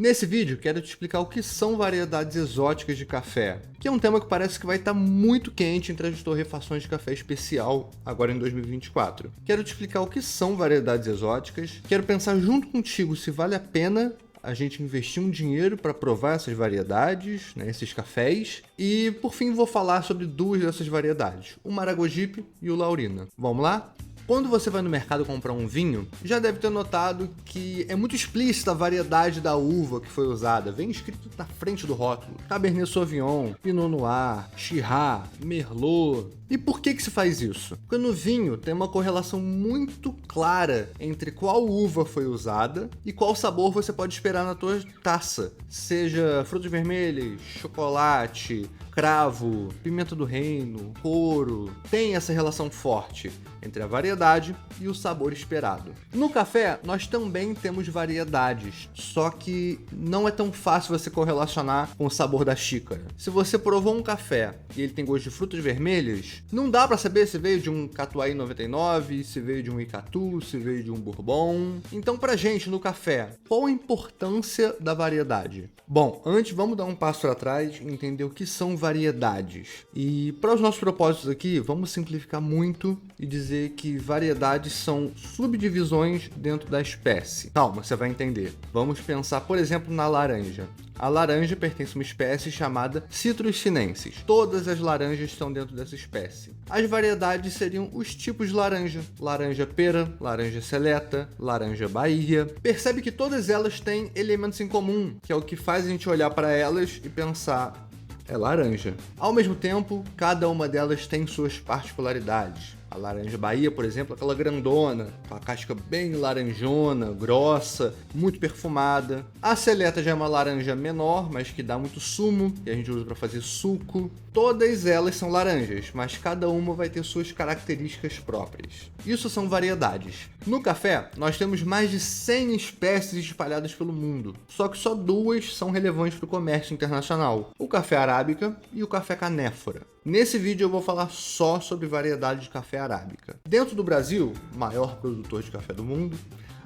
Nesse vídeo, quero te explicar o que são variedades exóticas de café, que é um tema que parece que vai estar muito quente entre as torrefações de café especial, agora em 2024. Quero te explicar o que são variedades exóticas, quero pensar junto contigo se vale a pena a gente investir um dinheiro para provar essas variedades, né, esses cafés, e por fim vou falar sobre duas dessas variedades, o Maragogipe e o Laurina. Vamos lá? Quando você vai no mercado comprar um vinho, já deve ter notado que é muito explícita a variedade da uva que foi usada. Vem escrito na frente do rótulo: Cabernet Sauvignon, Pinot Noir, Shiraz, Merlot. E por que se faz isso? Porque no vinho tem uma correlação muito clara entre qual uva foi usada e qual sabor você pode esperar na tua taça. Seja frutas vermelhas, chocolate, cravo, pimenta do reino, couro. Tem essa relação forte entre a variedade e o sabor esperado. No café, nós também temos variedades, só que não é tão fácil você correlacionar com o sabor da xícara. Se você provou um café e ele tem gosto de frutas vermelhas, não dá para saber se veio de um Catuai 99, se veio de um Icatu, se veio de um Bourbon. Então, pra gente, no café, qual a importância da variedade? Bom, antes vamos dar um passo atrás e entender o que são variedades. E para os nossos propósitos aqui, vamos simplificar muito e dizer que variedades são subdivisões dentro da espécie. Calma, você vai entender. Vamos pensar, por exemplo, na laranja. A laranja pertence a uma espécie chamada Citrus sinensis. Todas as laranjas estão dentro dessa espécie. As variedades seriam os tipos de laranja: laranja pera, laranja seleta, laranja Bahia. Percebe que todas elas têm elementos em comum, que é o que faz a gente olhar para elas e pensar: é laranja. Ao mesmo tempo, cada uma delas tem suas particularidades. A laranja Bahia, por exemplo, aquela grandona, com a casca bem laranjona, grossa, muito perfumada. A seleta já é uma laranja menor, mas que dá muito sumo, que a gente usa para fazer suco. Todas elas são laranjas, mas cada uma vai ter suas características próprias. Isso são variedades. No café, nós temos mais de 100 espécies espalhadas pelo mundo, só que só duas são relevantes para o comércio internacional: o café arábica e o café canéfora. Nesse vídeo eu vou falar só sobre variedade de café arábica. Dentro do Brasil, maior produtor de café do mundo,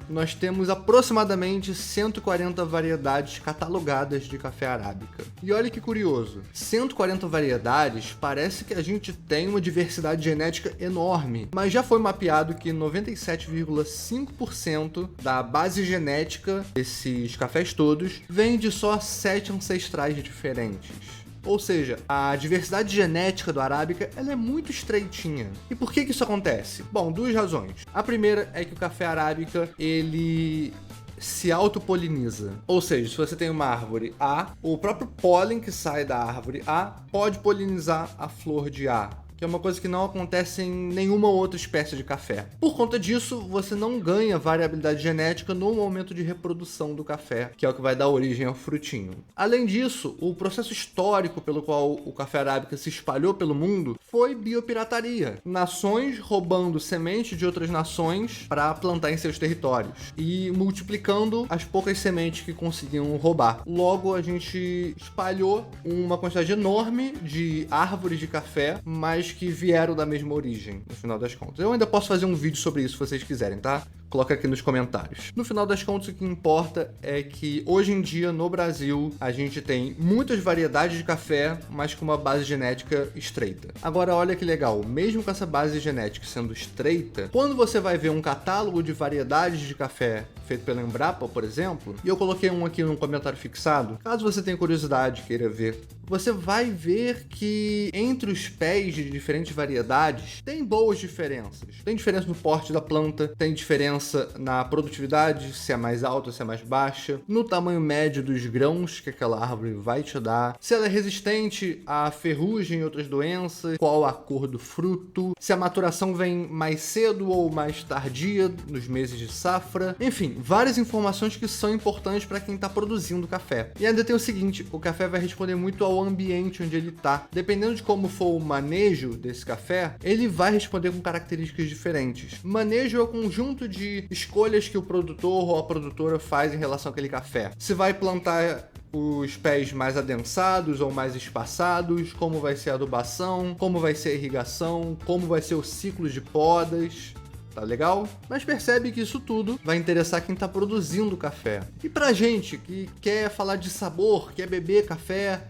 nós temos aproximadamente 140 variedades catalogadas de café arábica. E olha que curioso, 140 variedades, parece que a gente tem uma diversidade genética enorme, mas já foi mapeado que 97,5% da base genética desses cafés todos vem de só 7 ancestrais diferentes. Ou seja, a diversidade genética do arábica ela é muito estreitinha. E por que isso acontece? Bom, duas razões. A primeira é que o café arábica ele se autopoliniza. Ou seja, se você tem uma árvore A, o próprio pólen que sai da árvore A pode polinizar a flor de A, que é uma coisa que não acontece em nenhuma outra espécie de café. Por conta disso, você não ganha variabilidade genética no momento de reprodução do café, que é o que vai dar origem ao frutinho. Além disso, o processo histórico pelo qual o café arábica se espalhou pelo mundo foi biopirataria. Nações roubando sementes de outras nações para plantar em seus territórios e multiplicando as poucas sementes que conseguiam roubar. Logo, a gente espalhou uma quantidade enorme de árvores de café, mas que vieram da mesma origem, no final das contas. Eu ainda posso fazer um vídeo sobre isso se vocês quiserem, tá? Coloca aqui nos comentários. No final das contas, o que importa é que hoje em dia, no Brasil, a gente tem muitas variedades de café, mas com uma base genética estreita. Agora, olha que legal, mesmo com essa base genética sendo estreita, quando você vai ver um catálogo de variedades de café feito pela Embrapa, por exemplo, e eu coloquei um aqui no comentário fixado, caso você tenha curiosidade e queira ver, você vai ver que entre os pés de diferentes variedades tem boas diferenças. Tem diferença no porte da planta, tem diferença na produtividade, se é mais alta, se é mais baixa, no tamanho médio dos grãos que aquela árvore vai te dar, se ela é resistente à ferrugem e outras doenças, qual a cor do fruto, se a maturação vem mais cedo ou mais tardia nos meses de safra, enfim, várias informações que são importantes para quem está produzindo café. E ainda tem o seguinte, o café vai responder muito ao ambiente onde ele está. Dependendo de como for o manejo desse café, ele vai responder com características diferentes. Manejo é o conjunto de escolhas que o produtor ou a produtora faz em relação àquele café. Se vai plantar os pés mais adensados ou mais espaçados, como vai ser a adubação, como vai ser a irrigação, como vai ser o ciclo de podas. Tá legal? Mas percebe que isso tudo vai interessar quem tá produzindo café. E pra gente que quer falar de sabor, quer beber café,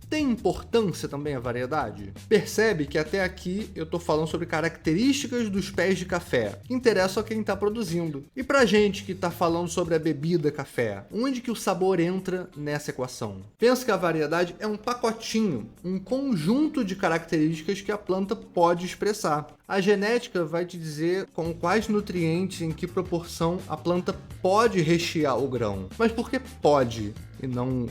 tem importância também a variedade? Percebe que até aqui eu tô falando sobre características dos pés de café, que interessam a quem tá produzindo. E pra gente que tá falando sobre a bebida café, onde que o sabor entra nessa equação? Pensa que a variedade é um pacotinho, um conjunto de características que a planta pode expressar. A genética vai te dizer com quais nutrientes, em que proporção a planta pode rechear o grão. Mas por que pode e não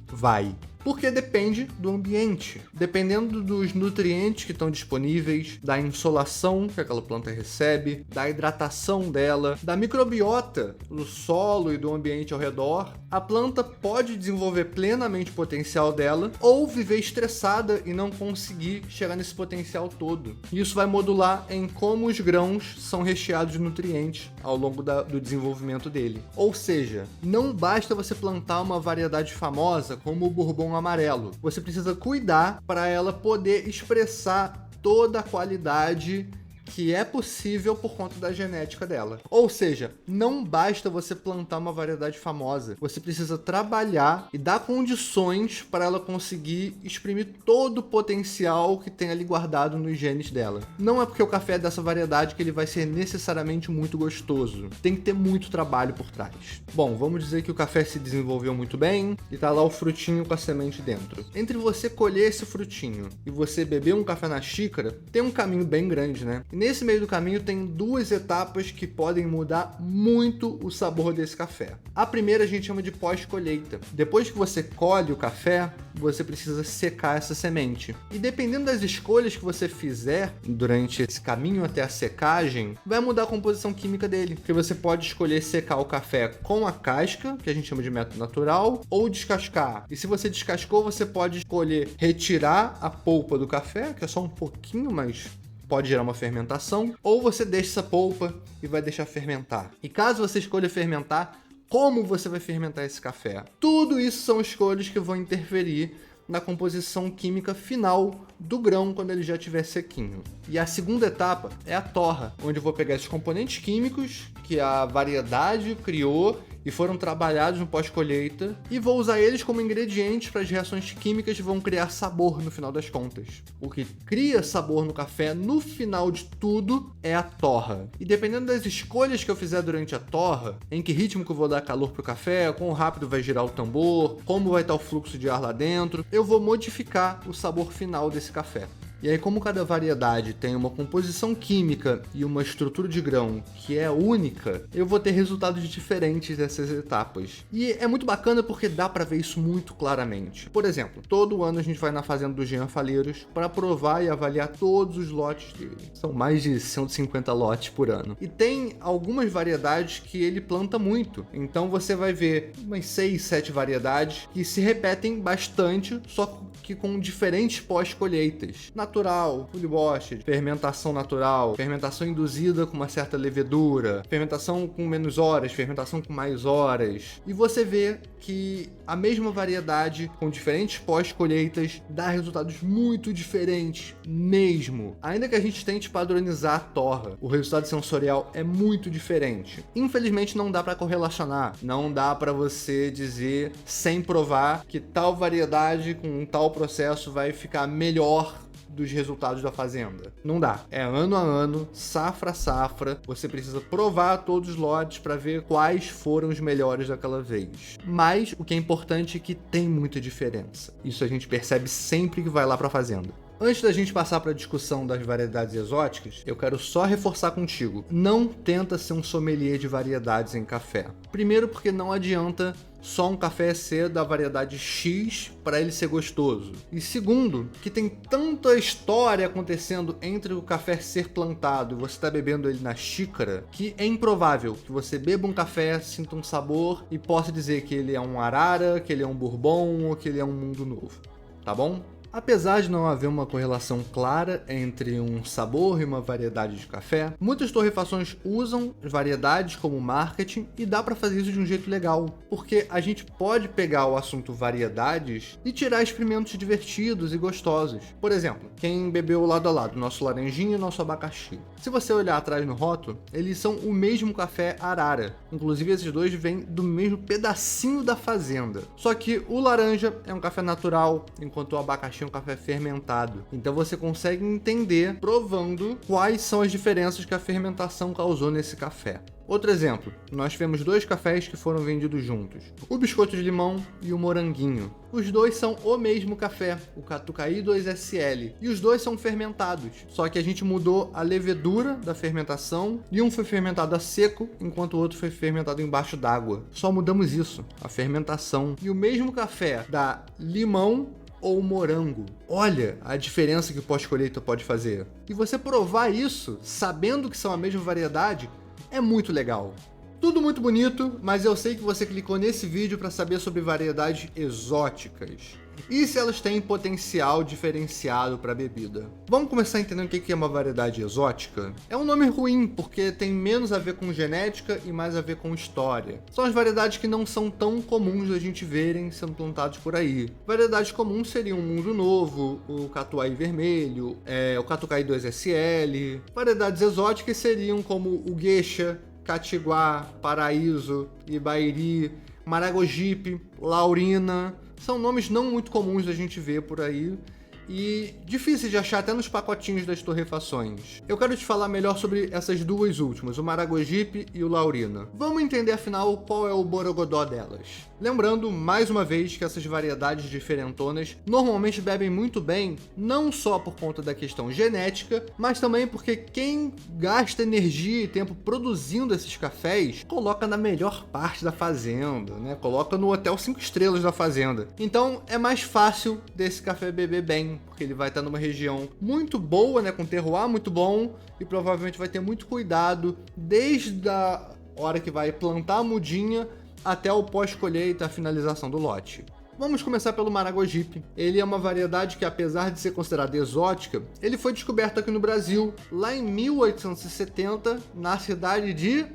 vai? Porque depende do ambiente. Dependendo dos nutrientes que estão disponíveis, da insolação que aquela planta recebe, da hidratação dela, da microbiota do solo e do ambiente ao redor, a planta pode desenvolver plenamente o potencial dela ou viver estressada e não conseguir chegar nesse potencial todo. Isso vai modular em como os grãos são recheados de nutrientes ao longo do desenvolvimento dele. Ou seja, não basta você plantar uma variedade famosa como o Bourbon amarelo. Você precisa cuidar para ela poder expressar toda a qualidade que é possível por conta da genética dela. Ou seja, não basta você plantar uma variedade famosa. Você precisa trabalhar e dar condições para ela conseguir exprimir todo o potencial que tem ali guardado nos genes dela. Não é porque o café é dessa variedade que ele vai ser necessariamente muito gostoso. Tem que ter muito trabalho por trás. Bom, vamos dizer que o café se desenvolveu muito bem e tá lá o frutinho com a semente dentro. Entre você colher esse frutinho e você beber um café na xícara, tem um caminho bem grande, né? E nesse meio do caminho tem duas etapas que podem mudar muito o sabor desse café. A primeira a gente chama de pós-colheita. Depois que você colhe o café, você precisa secar essa semente. E dependendo das escolhas que você fizer durante esse caminho até a secagem, vai mudar a composição química dele. Porque você pode escolher secar o café com a casca, que a gente chama de método natural, ou descascar. E se você descascou, você pode escolher retirar a polpa do café, que é só um pouquinho, mas pode gerar uma fermentação, ou você deixa essa polpa e vai deixar fermentar. E caso você escolha fermentar, como você vai fermentar esse café? Tudo isso são escolhas que vão interferir na composição química final do grão quando ele já estiver sequinho. E a segunda etapa é a torra, onde eu vou pegar esses componentes químicos que a variedade criou e foram trabalhados no pós-colheita e vou usar eles como ingredientes para as reações químicas que vão criar sabor no final das contas. O que cria sabor no café no final de tudo é a torra. E dependendo das escolhas que eu fizer durante a torra, em que ritmo que eu vou dar calor pro café, quão rápido vai girar o tambor, como vai estar o fluxo de ar lá dentro, eu vou modificar o sabor final desse café. E aí, como cada variedade tem uma composição química e uma estrutura de grão que é única, eu vou ter resultados diferentes dessas etapas. E é muito bacana porque dá para ver isso muito claramente. Por exemplo, todo ano a gente vai na fazenda do Jean Falheiros para provar e avaliar todos os lotes dele. São mais de 150 lotes por ano. E tem algumas variedades que ele planta muito. Então você vai ver umas 6, 7 variedades que se repetem bastante, só que com diferentes pós-colheitas. Natural, fully washed, fermentação natural, fermentação induzida com uma certa levedura, fermentação com menos horas, fermentação com mais horas. E você vê que a mesma variedade com diferentes pós-colheitas dá resultados muito diferentes mesmo. Ainda que a gente tente padronizar a torra, o resultado sensorial é muito diferente. Infelizmente não dá para correlacionar, não dá para você dizer sem provar que tal variedade com tal processo vai ficar melhor dos resultados da fazenda. Não dá. É ano a ano, safra a safra. Você precisa provar todos os lotes para ver quais foram os melhores daquela vez. Mas o que é importante é que tem muita diferença. Isso a gente percebe sempre que vai lá para a fazenda. Antes da gente passar para a discussão das variedades exóticas, eu quero só reforçar contigo. Não tenta ser um sommelier de variedades em café. Primeiro porque não adianta só um café ser da variedade X para ele ser gostoso. E segundo, que tem tanta história acontecendo entre o café ser plantado e você estar bebendo ele na xícara, que é improvável que você beba um café, sinta um sabor e possa dizer que ele é um Arara, que ele é um Bourbon ou que ele é um Mundo Novo. Tá bom? Apesar de não haver uma correlação clara entre um sabor e uma variedade de café, muitas torrefações usam variedades como marketing e dá para fazer isso de um jeito legal, porque a gente pode pegar o assunto variedades e tirar experimentos divertidos e gostosos. Por exemplo, quem bebeu lado a lado, nosso laranjinha e nosso abacaxi. Se você olhar atrás no rótulo, eles são o mesmo café arara. Inclusive esses dois vêm do mesmo pedacinho da fazenda. Só que o laranja é um café natural, enquanto o abacaxi é um café fermentado. Então você consegue entender provando quais são as diferenças que a fermentação causou nesse café. Outro exemplo, nós tivemos 2 cafés que foram vendidos juntos, o biscoito de limão e o moranguinho. Os dois são o mesmo café, o Catucaí 2SL, e os dois são fermentados, só que a gente mudou a levedura da fermentação e um foi fermentado a seco, enquanto o outro foi fermentado embaixo d'água. Só mudamos isso, a fermentação. E o mesmo café dá limão ou morango. Olha a diferença que o pós-colheita pode fazer. E você provar isso, sabendo que são a mesma variedade, é muito legal. Tudo muito bonito, mas eu sei que você clicou nesse vídeo para saber sobre variedades exóticas. E se elas têm potencial diferenciado para bebida. Vamos começar entendendo o que é uma variedade exótica? É um nome ruim, porque tem menos a ver com genética e mais a ver com história. São as variedades que não são tão comuns da gente verem sendo plantados por aí. Variedades comuns seriam o Mundo Novo, o Catuai Vermelho, o Catucaí 2SL. Variedades exóticas seriam como o Geisha, Catiguá, Paraíso, Ibairi, Maragogipe, Laurina. São nomes não muito comuns da gente ver por aí e difíceis de achar até nos pacotinhos das torrefações. Eu quero te falar melhor sobre essas duas últimas, o Maragogipe e o Laurina. Vamos entender afinal qual é o borogodó delas. Lembrando, mais uma vez, que essas variedades diferentonas normalmente bebem muito bem, não só por conta da questão genética, mas também porque quem gasta energia e tempo produzindo esses cafés, coloca na melhor parte da fazenda, né? Coloca no hotel 5 estrelas da fazenda. Então é mais fácil desse café beber bem, porque ele vai estar numa região muito boa, né? Com terroir muito bom e provavelmente vai ter muito cuidado desde a hora que vai plantar a mudinha até o pós-colheita, a finalização do lote. Vamos começar pelo Maragogipe. Ele é uma variedade que, apesar de ser considerada exótica, ele foi descoberto aqui no Brasil, lá em 1870, na cidade de,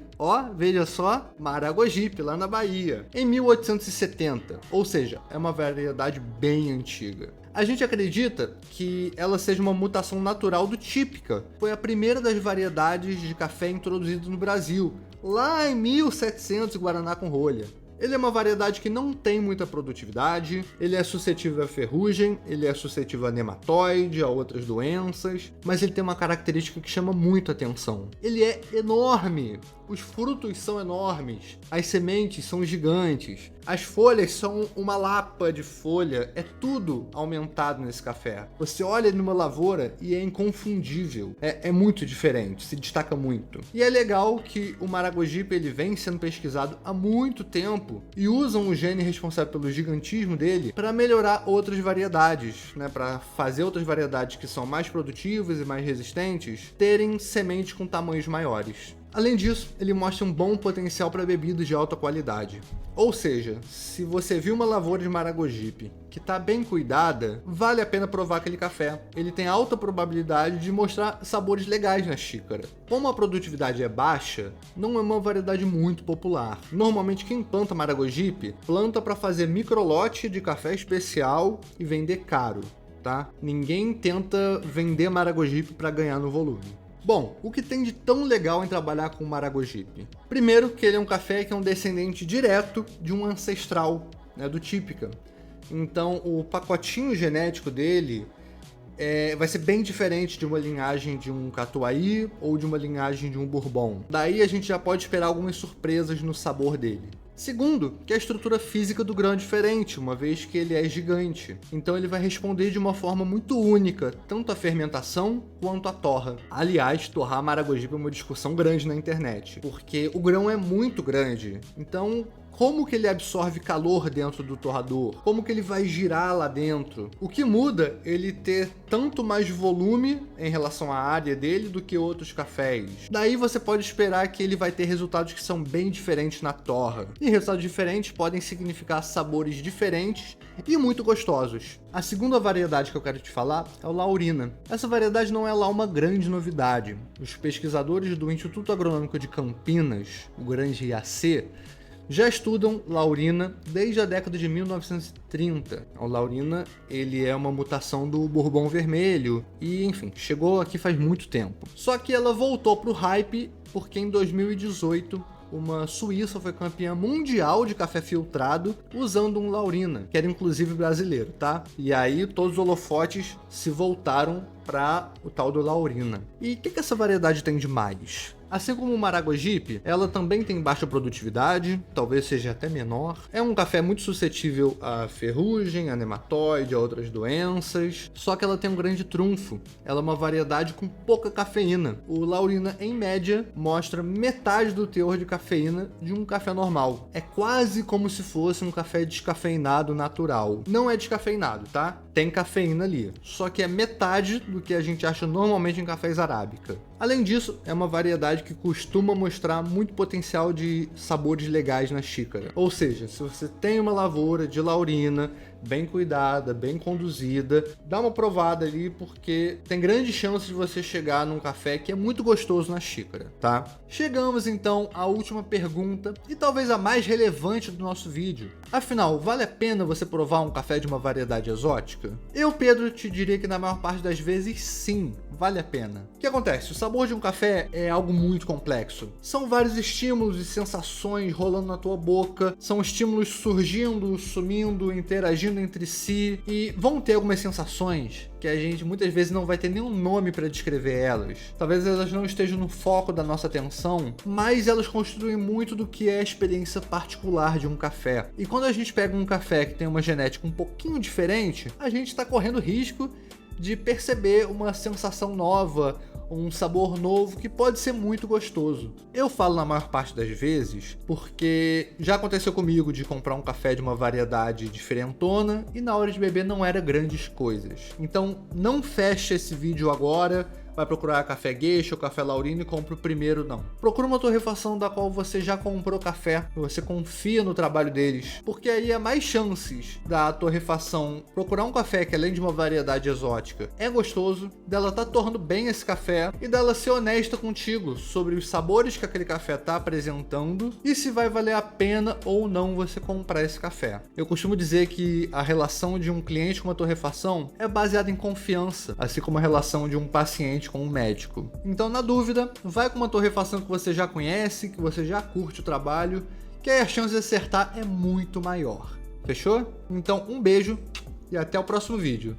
veja só, Maragogipe, lá na Bahia, em 1870, ou seja, é uma variedade bem antiga. A gente acredita que ela seja uma mutação natural do típica. Foi a primeira das variedades de café introduzidas no Brasil, lá em 1700, Guaraná com rolha. Ele é uma variedade que não tem muita produtividade, ele é suscetível à ferrugem, ele é suscetível a nematóide, a outras doenças, mas ele tem uma característica que chama muito atenção. Ele é enorme, os frutos são enormes, as sementes são gigantes, as folhas são uma lapa de folha, é tudo aumentado nesse café. Você olha numa lavoura e é inconfundível, é muito diferente, se destaca muito. E é legal que o Maragogipe ele vem sendo pesquisado há muito tempo e usam o gene responsável pelo gigantismo dele para melhorar outras variedades, né? Para fazer outras variedades que são mais produtivas e mais resistentes terem sementes com tamanhos maiores. Além disso, ele mostra um bom potencial para bebidas de alta qualidade. Ou seja, se você viu uma lavoura de Maragogipe que está bem cuidada, vale a pena provar aquele café. Ele tem alta probabilidade de mostrar sabores legais na xícara. Como a produtividade é baixa, não é uma variedade muito popular. Normalmente quem planta Maragogipe, planta para fazer microlote de café especial e vender caro, tá? Ninguém tenta vender Maragogipe para ganhar no volume. Bom, o que tem de tão legal em trabalhar com o Maragogipe? Primeiro, que ele é um café que é um descendente direto de um ancestral, né, do típica. Então, o pacotinho genético dele vai ser bem diferente de uma linhagem de um Catuai ou de uma linhagem de um Bourbon. Daí a gente já pode esperar algumas surpresas no sabor dele. Segundo, que a estrutura física do grão é diferente, uma vez que ele é gigante. Então ele vai responder de uma forma muito única, tanto à fermentação quanto à torra. Aliás, torrar Maragogipe é uma discussão grande na internet, porque o grão é muito grande. Então, como que ele absorve calor dentro do torrador, como que ele vai girar lá dentro. O que muda ele ter tanto mais volume em relação à área dele do que outros cafés. Daí você pode esperar que ele vai ter resultados que são bem diferentes na torra. E resultados diferentes podem significar sabores diferentes e muito gostosos. A segunda variedade que eu quero te falar é o Laurina. Essa variedade não é lá uma grande novidade. Os pesquisadores do Instituto Agronômico de Campinas, o grande IAC, já estudam Laurina desde a década de 1930. O Laurina, ele é uma mutação do Bourbon vermelho e, enfim, chegou aqui faz muito tempo. Só que ela voltou pro hype porque em 2018 uma suíça foi campeã mundial de café filtrado usando um Laurina, que era inclusive brasileiro, tá? E aí todos os holofotes se voltaram para o tal do Laurina. E o que essa variedade tem de mais? Assim como o Maragogipe, ela também tem baixa produtividade, talvez seja até menor. É um café muito suscetível a ferrugem, a nematóide, a outras doenças. Só que ela tem um grande trunfo. Ela é uma variedade com pouca cafeína. O Laurina, em média, mostra metade do teor de cafeína de um café normal. É quase como se fosse um café descafeinado natural. Não é descafeinado, tá? Tem cafeína ali. Só que é metade do que a gente acha normalmente em cafés arábica. Além disso, é uma variedade que costuma mostrar muito potencial de sabores legais na xícara. Ou seja, se você tem uma lavoura de Laurina bem cuidada, bem conduzida, dá uma provada ali porque tem grande chance de você chegar num café que é muito gostoso na xícara, tá? Chegamos então à última pergunta e talvez a mais relevante do nosso vídeo. Afinal, vale a pena você provar um café de uma variedade exótica? Eu, Pedro, te diria que na maior parte das vezes sim, vale a pena. O que acontece? O sabor de um café é algo muito complexo. São vários estímulos e sensações rolando na tua boca, são estímulos surgindo, sumindo, interagindo entre si e vão ter algumas sensações que a gente muitas vezes não vai ter nenhum nome para descrever elas. Talvez elas não estejam no foco da nossa atenção, mas elas constituem muito do que é a experiência particular de um café. E quando a gente pega um café que tem uma genética um pouquinho diferente, a gente está correndo risco de perceber uma sensação nova, um sabor novo que pode ser muito gostoso. Eu falo na maior parte das vezes porque já aconteceu comigo de comprar um café de uma variedade diferentona e na hora de beber não era grandes coisas. Então não feche esse vídeo agora, vai procurar café Geisha ou café Laurina e compra o primeiro, não. Procura uma torrefação da qual você já comprou café, você confia no trabalho deles, porque aí há mais chances da torrefação procurar um café que além de uma variedade exótica é gostoso, dela tá torrando bem esse café e dela ser honesta contigo sobre os sabores que aquele café tá apresentando e se vai valer a pena ou não você comprar esse café. Eu costumo dizer que a relação de um cliente com uma torrefação é baseada em confiança, assim como a relação de um paciente com um médico. Então, na dúvida, vai com uma torrefação que você já conhece, que você já curte o trabalho, que aí a chance de acertar é muito maior. Fechou? Então, um beijo e até o próximo vídeo.